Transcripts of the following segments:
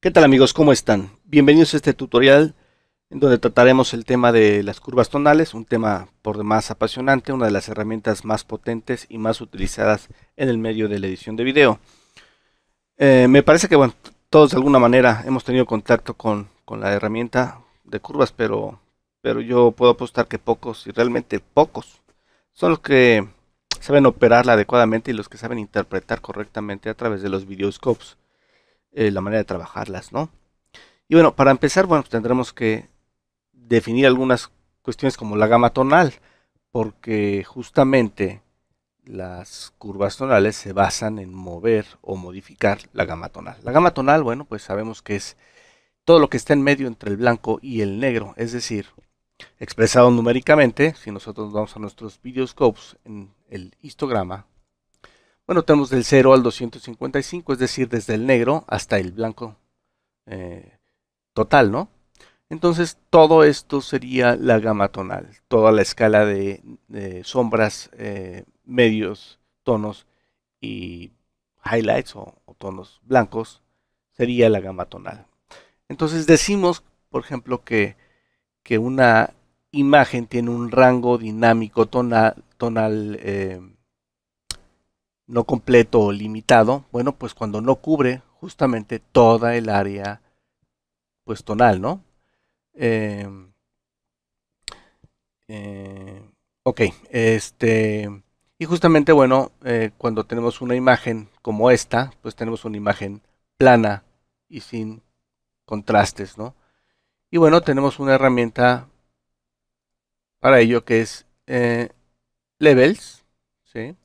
¿Qué tal amigos? ¿Cómo están? Bienvenidos a este tutorial en donde trataremos el tema de las curvas tonales, un tema por demás apasionante, una de las herramientas más potentes y más utilizadas en el medio de la edición de video. Me parece que bueno, todos de alguna manera hemos tenido contacto con la herramienta de curvas, pero yo puedo apostar que pocos, y realmente pocos, son los que saben operarla adecuadamente y los que saben interpretar correctamente a través de los videoscopes la manera de trabajarlas, ¿no? Y bueno, para empezar, bueno, pues tendremos que definir algunas cuestiones como la gama tonal, porque justamente las curvas tonales se basan en mover o modificar la gama tonal. La gama tonal, bueno, pues sabemos que es todo lo que está en medio entre el blanco y el negro, es decir, expresado numéricamente, si nosotros vamos a nuestros videoscopes en el histograma, bueno, tenemos del 0 al 255, es decir, desde el negro hasta el blanco eh, total, ¿no? Entonces, todo esto sería la gama tonal, toda la escala de sombras, medios, tonos y highlights o tonos blancos sería la gama tonal. Entonces, decimos, por ejemplo, que una imagen tiene un rango dinámico tonal no completo o limitado. Bueno, pues cuando no cubre justamente toda el área pues tonal, ¿no? Eh, Eh, ok, y justamente, bueno, cuando tenemos una imagen como esta, pues tenemos una imagen plana y sin contrastes, ¿no? Y bueno, tenemos una herramienta para ello que es Levels, ¿sí?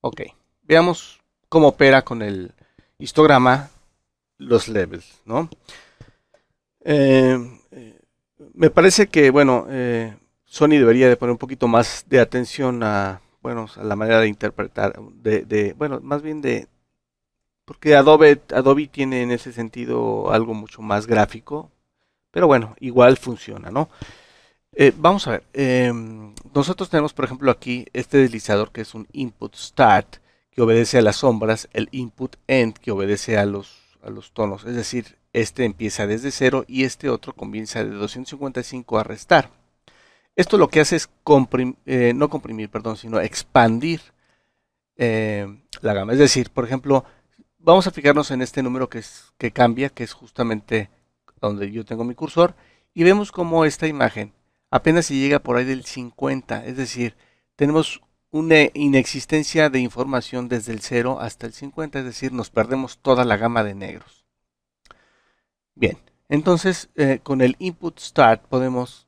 Ok, veamos cómo opera con el histograma los levels, ¿no? Eh, eh, Me parece que, bueno, Sony debería de poner un poquito más de atención a, bueno, a la manera de interpretar, bueno, más bien porque Adobe tiene en ese sentido algo mucho más gráfico, pero bueno, igual funciona, ¿no? Vamos a ver, nosotros tenemos, por ejemplo, aquí este deslizador que es un input start, que obedece a las sombras, el input end, que obedece a los tonos, es decir, este empieza desde cero y este otro comienza de 255 a restar. Esto lo que hace es no comprimir, perdón, sino expandir la gama. Es decir, por ejemplo, vamos a fijarnos en este número que cambia, que es justamente donde yo tengo mi cursor, y vemos cómo esta imagen apenas se llega por ahí del 50, es decir, tenemos una inexistencia de información desde el 0 hasta el 50, es decir, nos perdemos toda la gama de negros. Bien, entonces con el input start podemos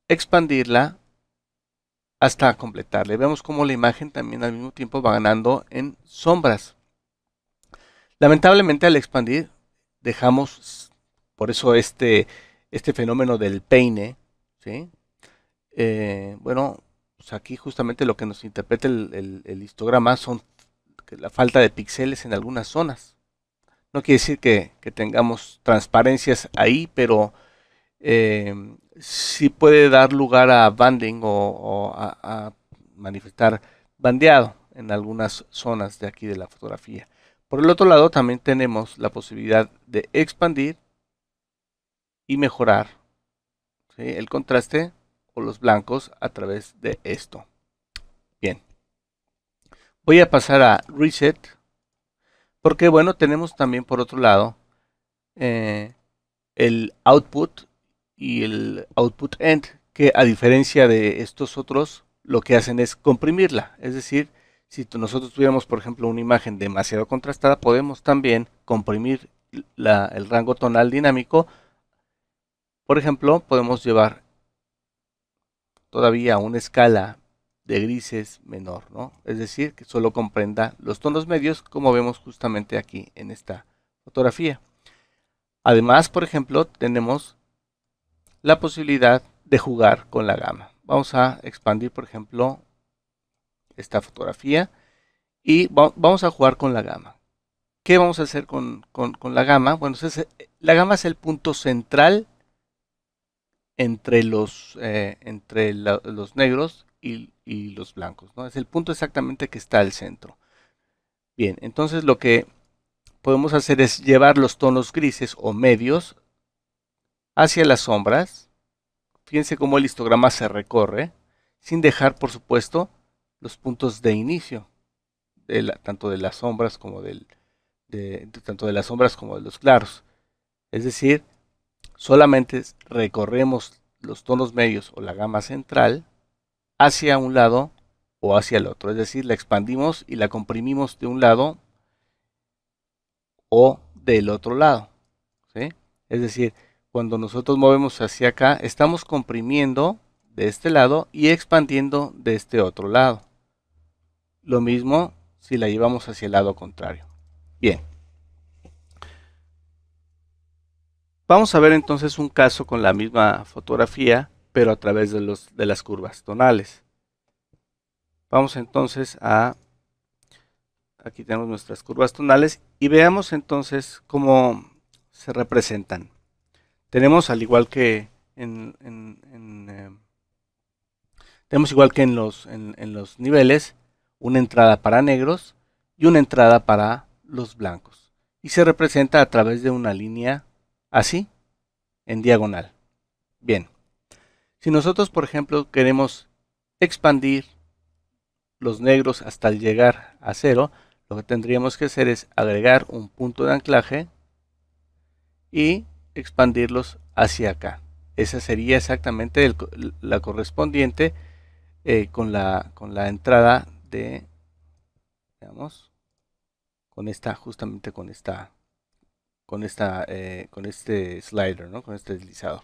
expandirla hasta completarle. Vemos cómo la imagen también al mismo tiempo va ganando en sombras. Lamentablemente al expandir dejamos, por eso este fenómeno del peine, ¿sí? Bueno, pues aquí justamente lo que nos interpreta el histograma son la falta de píxeles en algunas zonas. No quiere decir que tengamos transparencias ahí, pero sí puede dar lugar a banding o a manifestar bandeado en algunas zonas de aquí de la fotografía. Por el otro lado, también tenemos la posibilidad de expandir y mejorar, ¿sí?, el contraste o los blancos a través de esto. Bien, voy a pasar a Reset, porque bueno, tenemos también por otro lado eh, el Output y el Output End, que a diferencia de estos otros, lo que hacen es comprimirla. Es decir, si nosotros tuviéramos, por ejemplo, una imagen demasiado contrastada, podemos también comprimir el rango tonal dinámico. Por ejemplo, podemos llevar todavía una escala de grises menor, ¿no? Es decir, que solo comprenda los tonos medios, como vemos justamente aquí en esta fotografía. Además, por ejemplo, tenemos la posibilidad de jugar con la gama. Vamos a expandir, por ejemplo, esta fotografía y vamos a jugar con la gama. ¿Qué vamos a hacer con la gama? Bueno, la gama es el punto central entre los negros y los blancos, ¿no? Es el punto exactamente que está al centro. Bien, entonces lo que podemos hacer es llevar los tonos grises o medios hacia las sombras. Fíjense cómo el histograma se recorre, sin dejar, por supuesto, los puntos de inicio, tanto de las sombras como tanto de las sombras como de los claros. Es decir, solamente recorremos los tonos medios o la gama central hacia un lado o hacia el otro. Es decir, la expandimos y la comprimimos de un lado o del otro lado, ¿sí? Es decir, cuando nosotros movemos hacia acá, estamos comprimiendo de este lado y expandiendo de este otro lado. Lo mismo si la llevamos hacia el lado contrario. Bien. Vamos a ver entonces un caso con la misma fotografía, pero a través de las curvas tonales. Vamos entonces aquí tenemos nuestras curvas tonales y veamos entonces cómo se representan. Tenemos al igual que tenemos igual que en los niveles, una entrada para negros y una entrada para los blancos. Y se representa a través de una línea así, en diagonal. Bien, si nosotros por ejemplo queremos expandir los negros hasta llegar a 0, lo que tendríamos que hacer es agregar un punto de anclaje y expandirlos hacia acá. Esa sería exactamente la correspondiente con la entrada de, digamos, justamente con este slider, ¿no? Con este deslizador.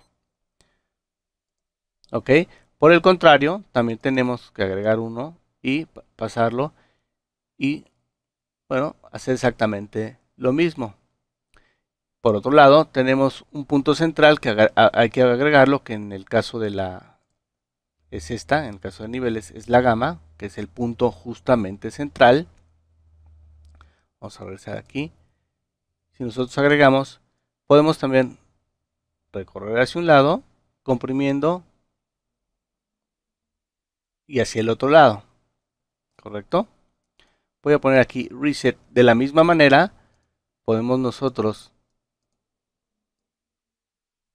Ok, por el contrario, también tenemos que agregar uno y pasarlo y, bueno, hacer exactamente lo mismo. Por otro lado, tenemos un punto central que hay que agregarlo, que en el caso de en el caso de niveles es la gama, que es el punto justamente central. Vamos a regresar aquí. Si nosotros agregamos, podemos también recorrer hacia un lado, comprimiendo, y hacia el otro lado. ¿Correcto? Voy a poner aquí reset. De la misma manera, podemos nosotros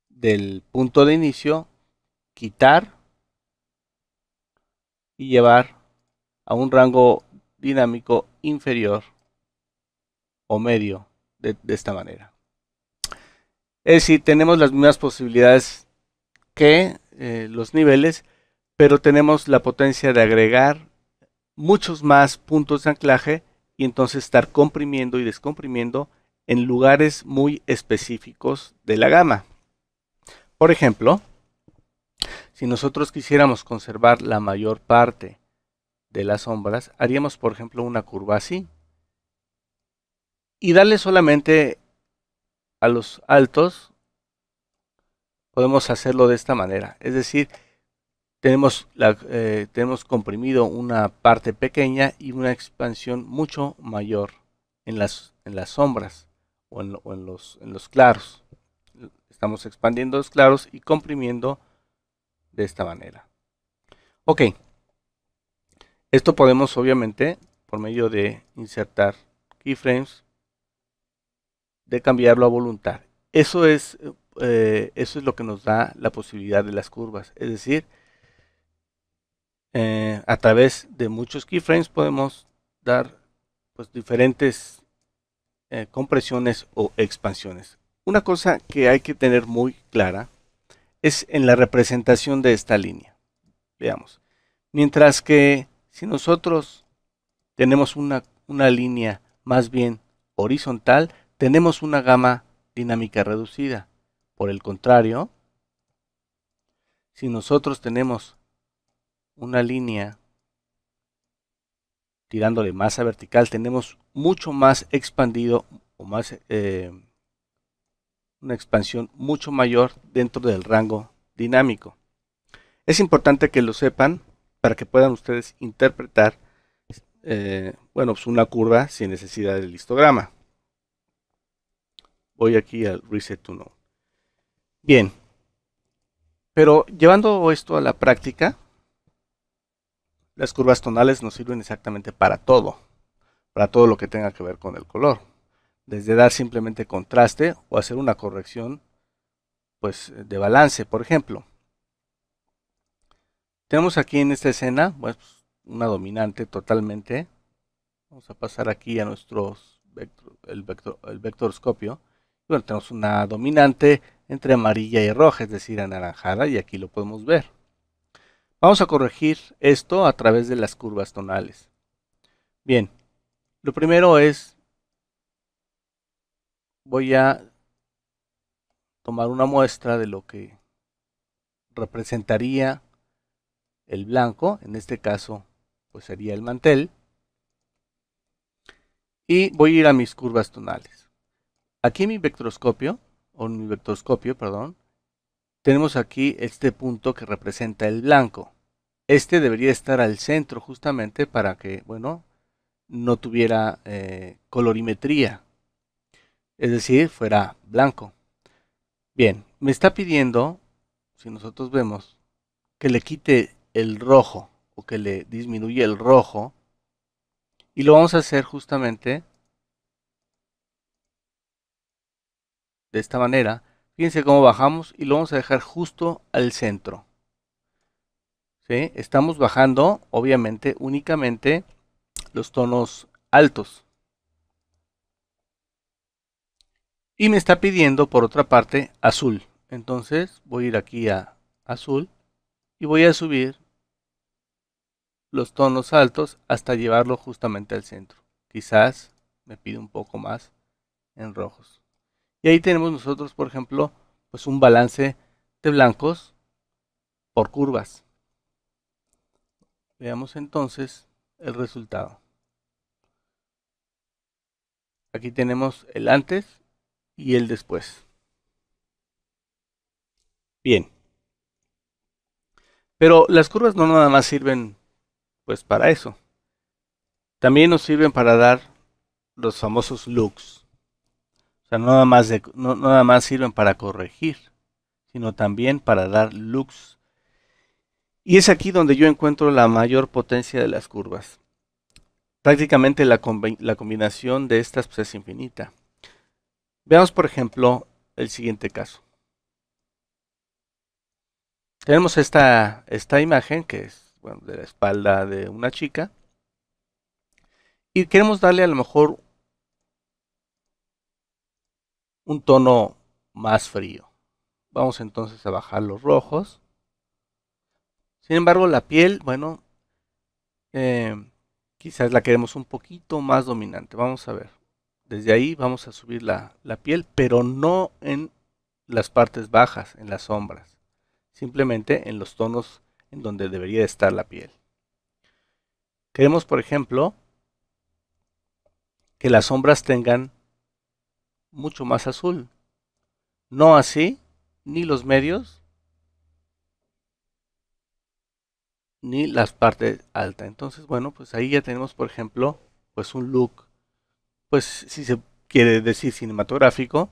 del punto de inicio quitar y llevar a un rango dinámico inferior o medio de esta manera. Es decir, tenemos las mismas posibilidades que los niveles, pero tenemos la potencia de agregar muchos más puntos de anclaje y entonces estar comprimiendo y descomprimiendo en lugares muy específicos de la gama. Por ejemplo, si nosotros quisiéramos conservar la mayor parte de las sombras, haríamos por ejemplo una curva así y darle solamente a los altos. Podemos hacerlo de esta manera, es decir, tenemos comprimido una parte pequeña y una expansión mucho mayor en las sombras o en los claros. Estamos expandiendo los claros y comprimiendo de esta manera. Ok, esto podemos obviamente por medio de insertar keyframes, de cambiarlo a voluntad. Eso es lo que nos da la posibilidad de las curvas, es decir, a través de muchos keyframes podemos dar pues diferentes compresiones o expansiones. Una cosa que hay que tener muy clara es en la representación de esta línea. Veamos. Mientras que si nosotros tenemos una línea más bien horizontal, tenemos una gama dinámica reducida. Por el contrario, si nosotros tenemos una línea tirándole más a vertical, tenemos mucho más expandido o más una expansión mucho mayor dentro del rango dinámico. Es importante que lo sepan para que puedan ustedes interpretar bueno, pues una curva sin necesidad del histograma. Voy aquí al reset to node. Bien, pero llevando esto a la práctica, las curvas tonales nos sirven exactamente para todo lo que tenga que ver con el color. desde dar simplemente contraste o hacer una corrección pues de balance. Por ejemplo, tenemos aquí en esta escena pues, una dominante totalmente. Vamos a pasar aquí a nuestros el vectorscopio. Bueno, tenemos una dominante entre amarilla y roja, es decir, anaranjada, y aquí lo podemos ver. Vamos a corregir esto a través de las curvas tonales. Bien, lo primero es, voy a tomar una muestra de lo que representaría el blanco, en este caso pues sería el mantel, y voy a ir a mis curvas tonales. Aquí en mi vectorscopio, perdón, tenemos aquí este punto que representa el blanco. Este debería estar al centro justamente para que, bueno, no tuviera colorimetría, es decir, fuera blanco. Bien, me está pidiendo, si nosotros vemos, que le quite el rojo o que le disminuya el rojo, y lo vamos a hacer justamente de esta manera. Fíjense cómo bajamos y lo vamos a dejar justo al centro. ¿Sí? Estamos bajando, obviamente, únicamente los tonos altos. Y me está pidiendo, por otra parte, azul. Entonces voy a ir aquí a azul y voy a subir los tonos altos hasta llevarlo justamente al centro. Quizás me pide un poco más en rojos. Y ahí tenemos nosotros, por ejemplo, pues un balance de blancos por curvas. Veamos entonces el resultado. Aquí tenemos el antes y el después. Bien. Pero las curvas no nada más sirven pues para eso. También nos sirven para dar los famosos looks. O sea, no nada más sirven para corregir, sino también para dar looks. Y es aquí donde yo encuentro la mayor potencia de las curvas. Prácticamente la combinación de estas pues, es infinita. Veamos, por ejemplo, el siguiente caso. Tenemos esta imagen que es bueno, de la espalda de una chica. Y queremos darle a lo mejor un tono más frío. Vamos entonces a bajar los rojos. Sin embargo, la piel, bueno, eh, quizás la queremos un poquito más dominante. Vamos a ver. Desde ahí vamos a subir la piel, pero no en las partes bajas, en las sombras. Simplemente en los tonos en donde debería estar la piel. Queremos, por ejemplo, que las sombras tengan mucho más azul. No así, ni los medios, ni las partes altas. Entonces, bueno, pues ahí ya tenemos, por ejemplo, pues un look, pues si se quiere decir cinematográfico,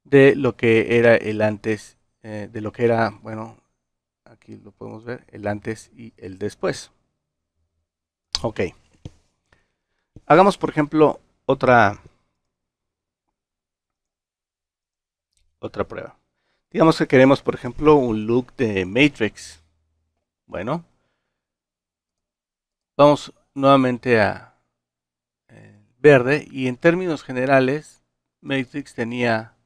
de lo que era el antes, de lo que era, bueno, aquí lo podemos ver, el antes y el después. Ok. Hagamos, por ejemplo, otra prueba. Digamos que queremos, por ejemplo, un look de Matrix. Bueno, vamos nuevamente a verde y en términos generales, Matrix tenía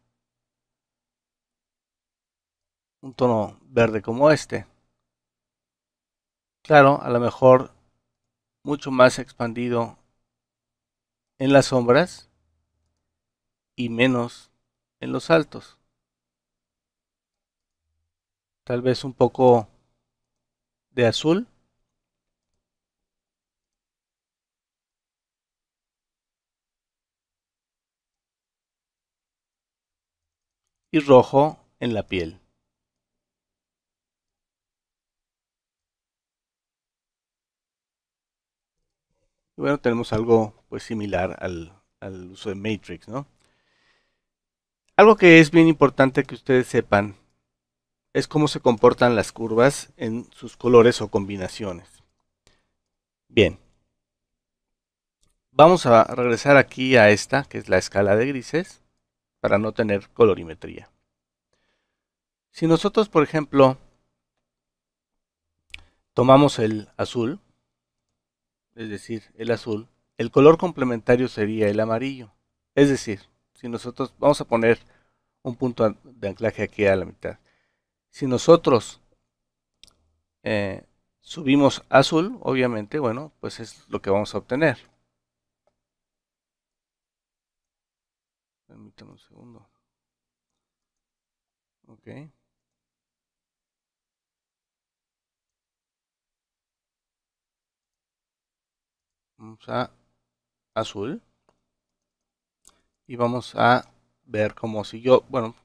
un tono verde como este. Claro, a lo mejor mucho más expandido en las sombras y menos en los altos. Tal vez un poco de azul y rojo en la piel. Y bueno, tenemos algo pues similar al uso de Matrix, ¿no? Algo que es bien importante que ustedes sepan es cómo se comportan las curvas en sus colores o combinaciones. Bien, Vamos a regresar aquí a esta, que es la escala de grises, para no tener colorimetría. Si nosotros, por ejemplo, tomamos el azul, es decir, el azul, el color complementario sería el amarillo. Es decir, si nosotros vamos a poner un punto de anclaje aquí a la mitad. Si nosotros subimos azul, obviamente, bueno, pues es lo que vamos a obtener. Permítame un segundo. Ok. Vamos a azul. Y vamos a ver como si yo, bueno,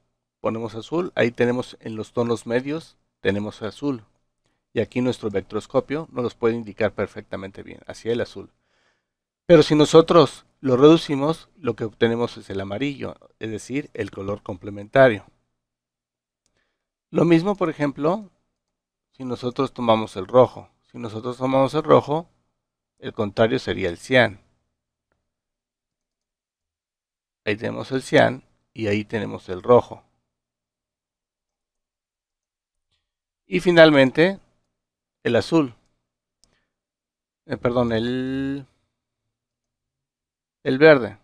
ponemos azul. Ahí tenemos en los tonos medios, tenemos azul. Y aquí nuestro vectroscopio nos los puede indicar perfectamente bien, hacia el azul. Pero si nosotros lo reducimos, lo que obtenemos es el amarillo, es decir, el color complementario. Lo mismo, por ejemplo, si nosotros tomamos el rojo. Si nosotros tomamos el rojo, el contrario sería el cian. Ahí tenemos el cian y ahí tenemos el rojo. Y finalmente, el azul. Perdón, el verde.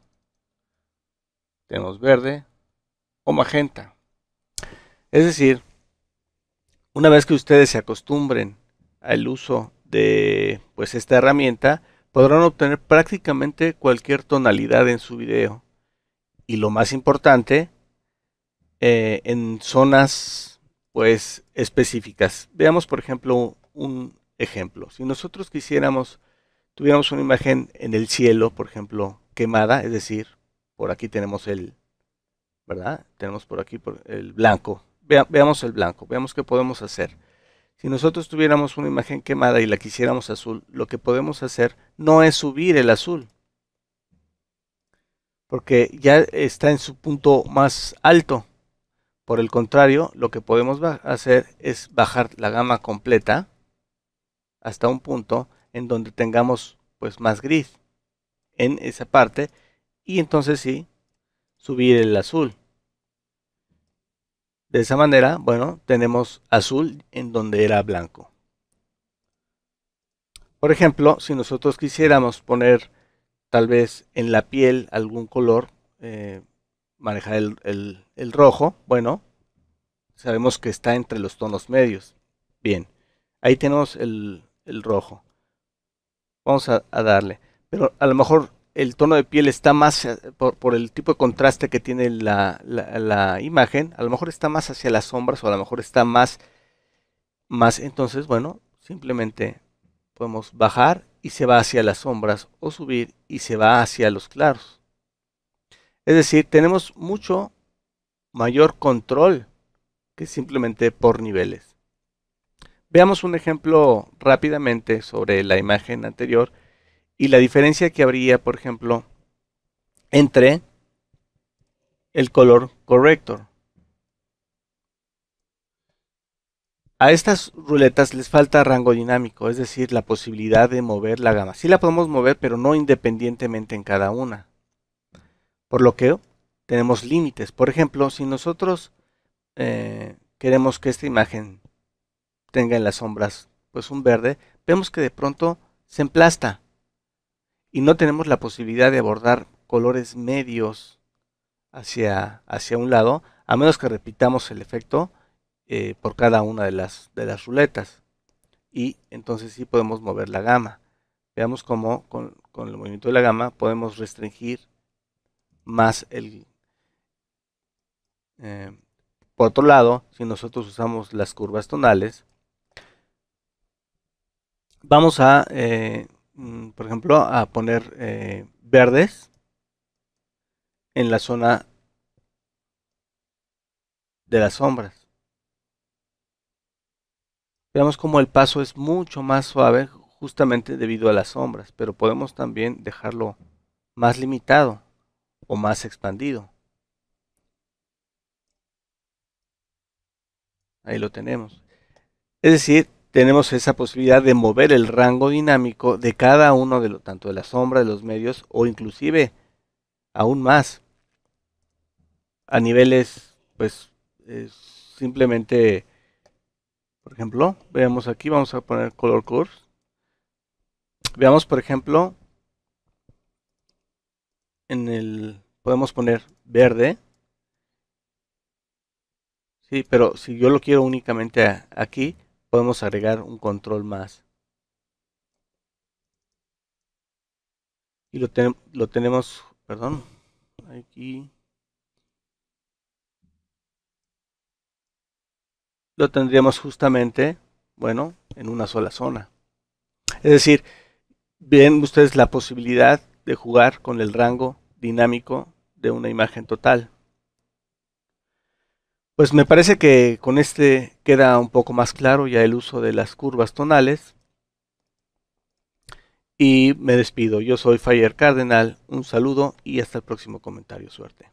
Tenemos verde o magenta. Es decir, una vez que ustedes se acostumbren al uso de pues esta herramienta, podrán obtener prácticamente cualquier tonalidad en su video. Y lo más importante, en zonas pues específicas. Veamos por ejemplo un ejemplo. Si nosotros tuviéramos una imagen en el cielo, por ejemplo, quemada, es decir, por aquí tenemos ¿verdad? Tenemos por aquí el blanco. Veamos el blanco, veamos qué podemos hacer. Si nosotros tuviéramos una imagen quemada y la quisiéramos azul, lo que podemos hacer no es subir el azul, porque ya está en su punto más alto. Por el contrario, lo que podemos hacer es bajar la gama completa hasta un punto en donde tengamos pues más gris en esa parte y entonces sí subir el azul. De esa manera, bueno, tenemos azul en donde era blanco. Por ejemplo, si nosotros quisiéramos poner tal vez en la piel algún color, manejar el rojo, bueno, sabemos que está entre los tonos medios. Bien, ahí tenemos el rojo. Vamos a darle. Pero a lo mejor el tono de piel está más, por el tipo de contraste que tiene la imagen, a lo mejor está más hacia las sombras o a lo mejor está más. Entonces, bueno, simplemente podemos bajar y se va hacia las sombras o subir y se va hacia los claros. Es decir, tenemos mucho mayor control que simplemente por niveles. Veamos un ejemplo rápidamente sobre la imagen anterior y la diferencia que habría, por ejemplo, entre el color corrector. A estas ruletas les falta rango dinámico, es decir, la posibilidad de mover la gama. Sí la podemos mover, pero no independientemente en cada una. Por lo que tenemos límites. Por ejemplo, si nosotros queremos que esta imagen tenga en las sombras pues un verde, vemos que de pronto se emplasta y no tenemos la posibilidad de abordar colores medios hacia un lado, a menos que repitamos el efecto por cada una de las ruletas. Y entonces sí podemos mover la gama. Veamos cómo con el movimiento de la gama podemos restringir más eh, por otro lado, si nosotros usamos las curvas tonales, vamos a, por ejemplo, a poner verdes en la zona de las sombras. Veamos cómo el paso es mucho más suave justamente debido a las sombras, pero podemos también dejarlo más limitado o más expandido. Ahí lo tenemos. Es decir, tenemos esa posibilidad de mover el rango dinámico de cada uno de tanto de la sombra, de los medios, o inclusive aún más a niveles, pues simplemente, por ejemplo, veamos aquí, vamos a poner color curves. Veamos, por ejemplo, podemos poner verde, sí, pero si yo lo quiero únicamente aquí, podemos agregar un control más. Y lo tenemos, perdón, aquí lo tendríamos justamente, bueno, en una sola zona. Es decir, ven ustedes la posibilidad de jugar con el rango dinámico de una imagen total. Pues me parece que con este queda un poco más claro ya el uso de las curvas tonales. Y me despido. Yo soy Fire Cardenal. Un saludo y hasta el próximo comentario. Suerte.